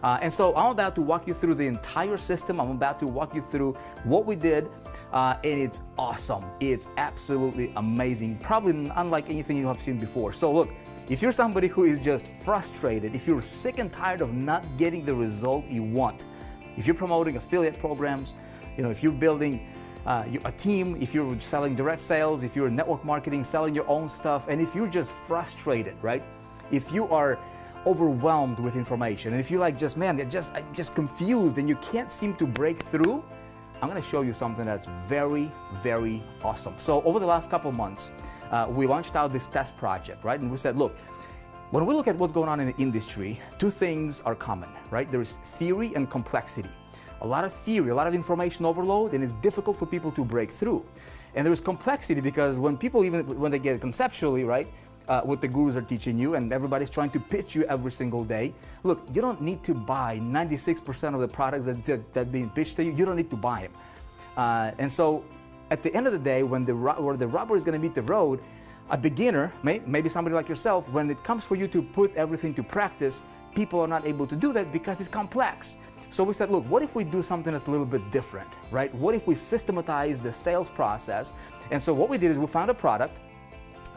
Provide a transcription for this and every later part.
And so I'm about to walk you through the entire system. I'm about to walk you through what we did, and it's awesome. It's absolutely amazing, probably unlike anything you have seen before. So look, if you're somebody who is just frustrated, if you're sick and tired of not getting the result you want, if you're promoting affiliate programs, if you're building a team, if you're selling direct sales, if you're network marketing, selling your own stuff, and if you're just frustrated, right? If you are overwhelmed with information, and if you're like just confused and you can't seem to break through, I'm gonna show you something that's very, very awesome. So over the last couple of months, we launched out this test project, right? And we said, look, when we look at what's going on in the industry, two things are common, right? There's theory and complexity. A lot of theory, a lot of information overload, and it's difficult for people to break through. And there's complexity because when people, even when they get it conceptually, right, what the gurus are teaching you and everybody's trying to pitch you every single day, look, you don't need to buy 96% of the products that are being pitched to you. You don't need to buy them. And so at the end of the day, when the rubber is going to meet the road, a beginner, maybe somebody like yourself, when it comes for you to put everything to practice, people are not able to do that because it's complex. So we said, look, what if we do something that's a little bit different, right? What if we systematize the sales process? And so what we did is we found a product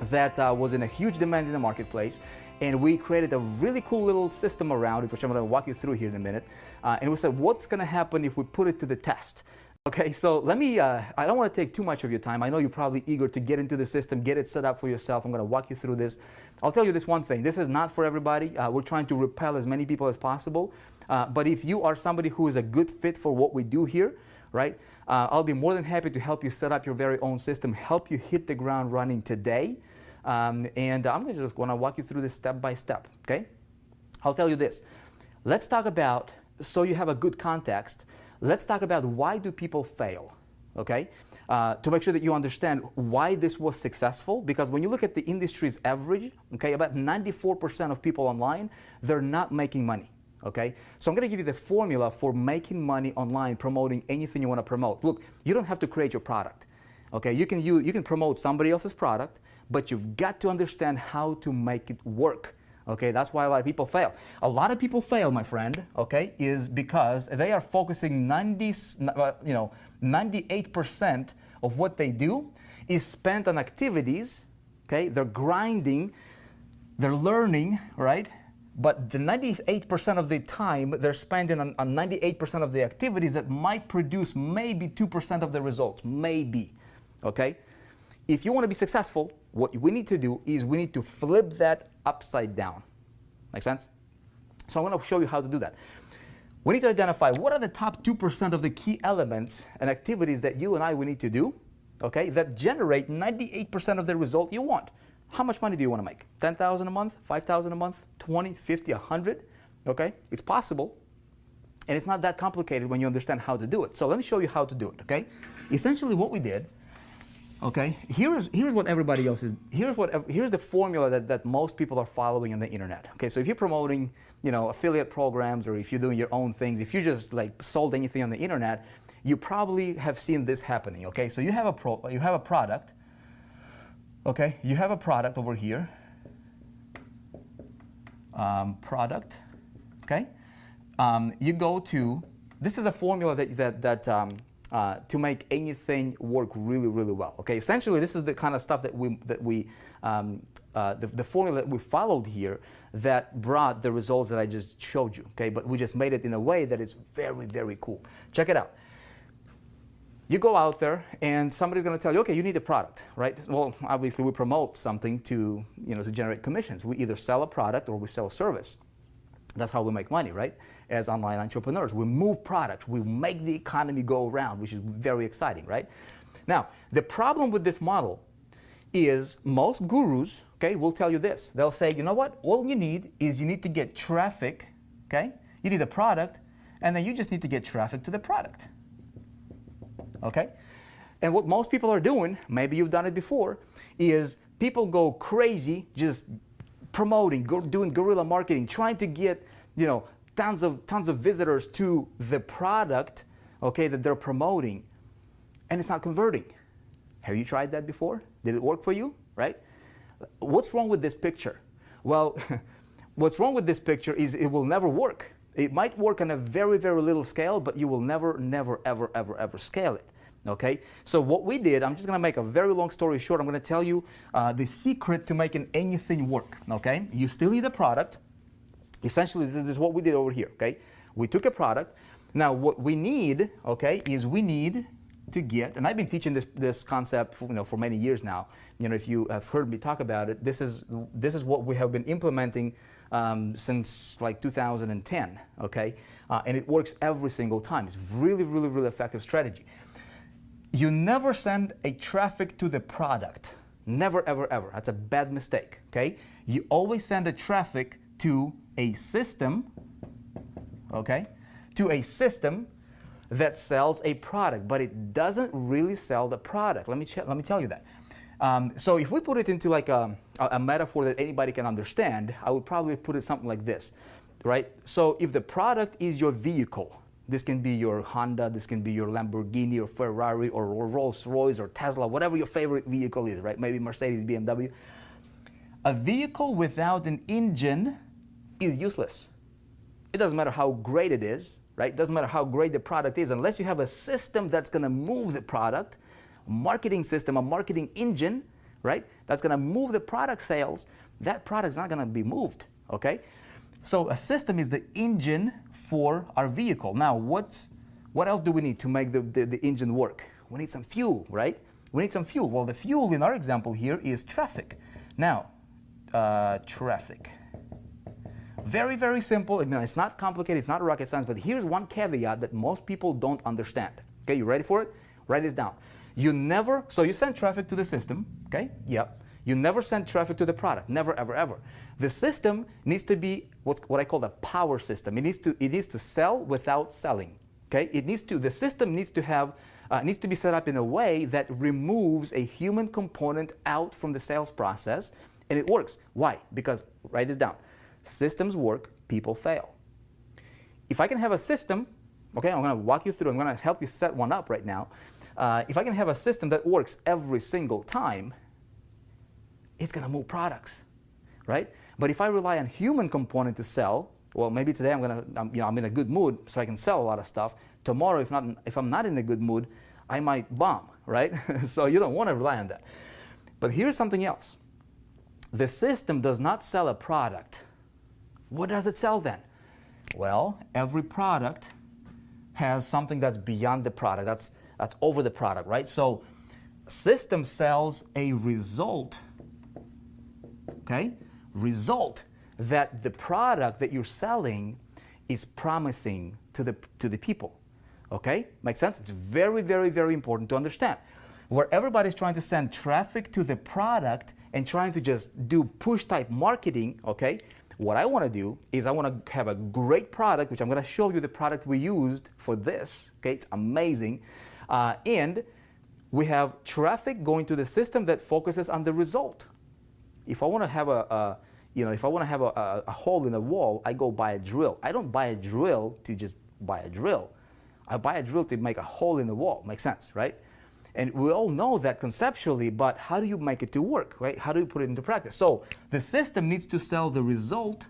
that was in a huge demand in the marketplace, and we created a really cool little system around it, which I'm going to walk you through here in a minute. And we said, what's going to happen if we put it to the test? Okay, so let me, I don't want to take too much of your time. I know you're probably eager to get into the system, get it set up for yourself. I'm going to walk you through this. I'll tell you this one thing. This is not for everybody. We're trying to repel as many people as possible. But if you are somebody who is a good fit for what we do here, right, I'll be more than happy to help you set up your very own system, help you hit the ground running today. And I'm just going to walk you through this step by step, okay? I'll tell you this. Let's talk about, so you have a good context, let's talk about why do people fail, okay? To make sure that you understand why this was successful, because when you look at the industry's average, okay, about 94% of people online, they're not making money. Okay, so I'm going to give you the formula for making money online, promoting anything you want to promote. Look, you don't have to create your product. Okay, you can promote somebody else's product, but you've got to understand how to make it work. Okay, that's why a lot of people fail. A lot of people fail, my friend, okay, is because they are focusing 98% of what they do is spent on activities, okay? They're grinding, they're learning, right? But the 98% of the time they're spending on 98% of the activities that might produce maybe 2% of the results, maybe, okay? If you want to be successful, what we need to do is we need to flip that upside down. Make sense? So I'm going to show you how to do that. We need to identify what are the top 2% of the key elements and activities that you and I will need to do, okay, that generate 98% of the result you want. How much money do you want to make? 10,000 a month, 5,000 a month, 20, 50, 100, okay? It's possible, and it's not that complicated when you understand how to do it. So let me show you how to do it, okay? Essentially what we did, okay, here's what everybody else is, here's the formula that most people are following on the internet, okay? So if you're promoting, affiliate programs, or if you're doing your own things, if you just like sold anything on the internet, you probably have seen this happening, okay? So you have a product, okay, you have a product over here, product, okay? You go to, this is a formula to make anything work really, really well, okay? Essentially, this is the kind of stuff the formula that we followed here that brought the results that I just showed you, okay? But we just made it in a way that is very, very cool. Check it out. You go out there and somebody's going to tell you, okay, you need a product, right? Well, obviously we promote something to generate commissions. We either sell a product or we sell a service. That's how we make money, right? As online entrepreneurs, we move products, we make the economy go around, which is very exciting, right? Now, the problem with this model is most gurus, okay, will tell you this. They'll say, you know what? All you need is you need to get traffic, okay? You need a product, and then you just need to get traffic to the product. Okay? And what most people are doing, maybe you've done it before, is people go crazy just promoting, doing guerrilla marketing, trying to get, tons of visitors to the product, okay, that they're promoting, and it's not converting. Have you tried that before? Did it work for you, right? What's wrong with this picture? Well, what's wrong with this picture is it will never work. It might work on a very, very little scale, but you will never, never, ever, ever, ever scale it. Okay, so what we did, I'm just gonna make a very long story short. I'm gonna tell you the secret to making anything work. Okay, you still need a product. Essentially, this is what we did over here. Okay, we took a product. Now, what we need, okay, is we need to get, and I've been teaching this concept for many years now. If you have heard me talk about it, this is what we have been implementing since like 2010. Okay, and it works every single time. It's really, really, really effective strategy. You never send a traffic to the product. Never, ever, ever. That's a bad mistake. Okay, you always send a traffic to a system. Okay, to a system that sells a product, but it doesn't really sell the product. Let me tell you that. So if we put it into like a metaphor that anybody can understand, I would probably put it something like this, right? So if the product is your vehicle, this can be your Honda, this can be your Lamborghini or Ferrari or Rolls Royce or Tesla, whatever your favorite vehicle is, right? Maybe Mercedes, BMW. A vehicle without an engine is useless. It doesn't matter how great it is, right? It doesn't matter how great the product is, unless you have a system that's gonna move the product, a marketing system, a marketing engine, right? That's gonna move the product sales, that product's not gonna be moved, okay? So a system is the engine for our vehicle. Now, what else do we need to make the engine work? We need some fuel, right? We need some fuel. Well, the fuel in our example here is traffic. Now, traffic. Very, very simple. I mean, it's not complicated, it's not rocket science, but here's one caveat that most people don't understand. Okay, you ready for it? Write this down. So you send traffic to the system, okay? Yep. You never send traffic to the product, never, ever, ever. The system needs to be what I call the power system. It needs to sell without selling, okay? The system needs to be set up in a way that removes a human component out from the sales process, and it works. Why? Because, write this down. Systems work, people fail. If I can have a system, okay, I'm going to walk you through, I'm going to help you set one up right now. If I can have a system that works every single time, it's going to move products, right? But if I rely on human component to sell, well, maybe today I'm in a good mood, so I can sell a lot of stuff. Tomorrow, if I'm not in a good mood, I might bomb, right? So you don't want to rely on that. But here's something else. The system does not sell a product. What does it sell then? Well, every product has something that's beyond the product, that's over the product, right? So system sells a result, okay? Result that the product that you're selling is promising to the people, okay? Makes sense? It's very, very, very important to understand. Where everybody's trying to send traffic to the product and trying to just do push type marketing, okay? What I want to do is I want to have a great product, which I'm going to show you the product we used for this. Okay, it's amazing. And we have traffic going to the system that focuses on the result. If I want to have a hole in a wall, I go buy a drill. I don't buy a drill to just buy a drill. I buy a drill to make a hole in the wall. Makes sense, right? And we all know that conceptually, but how do you make it to work, right? How do you put it into practice? So the system needs to sell the result,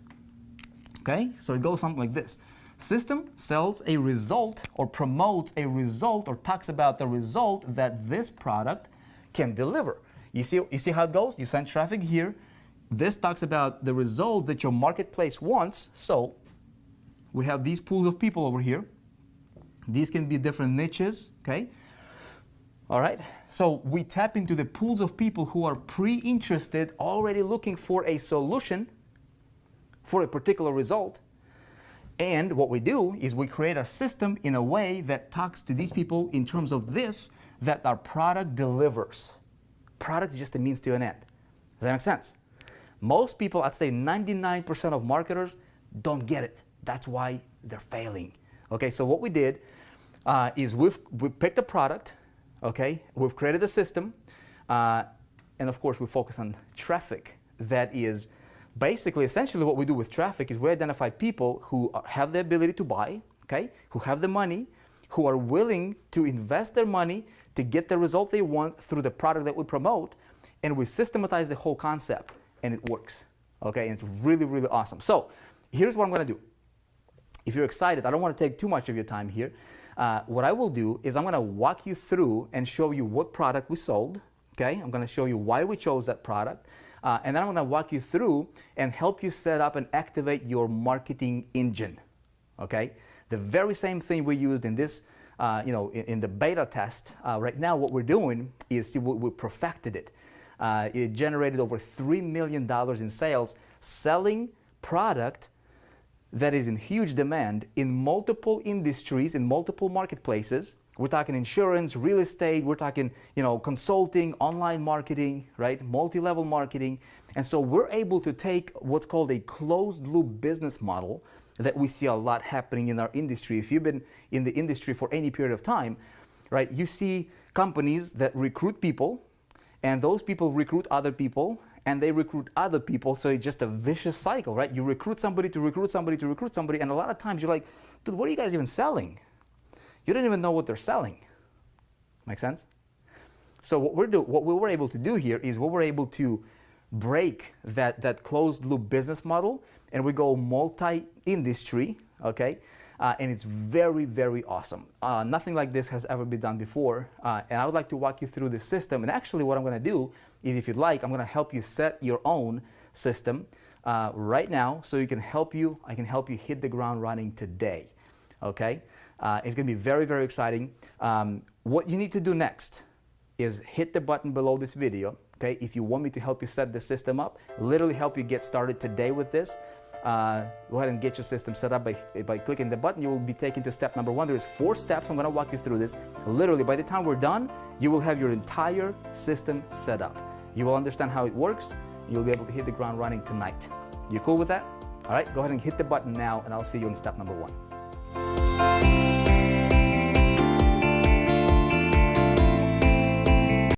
okay? So it goes something like this. System sells a result or promotes a result or talks about the result that this product can deliver. You see how it goes? You send traffic here. This talks about the result that your marketplace wants. So we have these pools of people over here. These can be different niches, okay? All right, so we tap into the pools of people who are pre-interested, already looking for a solution for a particular result. And what we do is we create a system in a way that talks to these people in terms of this, that our product delivers. Product is just a means to an end. Does that make sense? Most people, I'd say 99% of marketers don't get it. That's why they're failing. Okay, so what we did is we picked a product. Okay, we've created a system, and of course we focus on traffic. That is basically, essentially what we do with traffic is we identify people who have the ability to buy, okay, who have the money, who are willing to invest their money to get the result they want through the product that we promote, and we systematize the whole concept, and it works, okay, and it's really, really awesome. So here's what I'm going to do. if you're excited, I don't want to take too much of your time here. What I will do is I'm going to walk you through and show you what product we sold. Okay, I'm going to show you why we chose that product. And then I'm going to walk you through and help you set up and activate your marketing engine. Okay, the very same thing we used in this, in the beta test. Right now, what we're doing is we perfected it. It generated over $3 million in sales, selling product that is in huge demand in multiple industries, in multiple marketplaces. We're talking insurance, real estate, we're talking, consulting, online marketing, right? Multi-level marketing. And so we're able to take what's called a closed loop business model that we see a lot happening in our industry. If you've been in the industry for any period of time, right, you see companies that recruit people, and those people recruit other people, and they recruit other people, so it's just a vicious cycle, right? You recruit somebody to recruit somebody to recruit somebody, and a lot of times you're like, dude, what are you guys even selling? You don't even know what they're selling. Make sense? So what we were able to do here is we were able to break that closed loop business model, and we go multi-industry, okay? And it's very, very awesome. Nothing like this has ever been done before. And I would like to walk you through this system. And actually what I'm going to do is, if you'd like, I'm going to help you set your own system right now, so I can help you hit the ground running today. Okay? It's going to be very, very exciting. What you need to do next is hit the button below this video. Okay? If you want me to help you set the system up, literally help you get started today with this, go ahead and get your system set up by clicking the button. You will be taken to step number 1. There is 4 steps. I'm going to walk you through this. Literally, by the time we're done, you will have your entire system set up. You will understand how it works. You'll be able to hit the ground running tonight. You cool with that? All right, go ahead and hit the button now, and I'll see you in step number 1.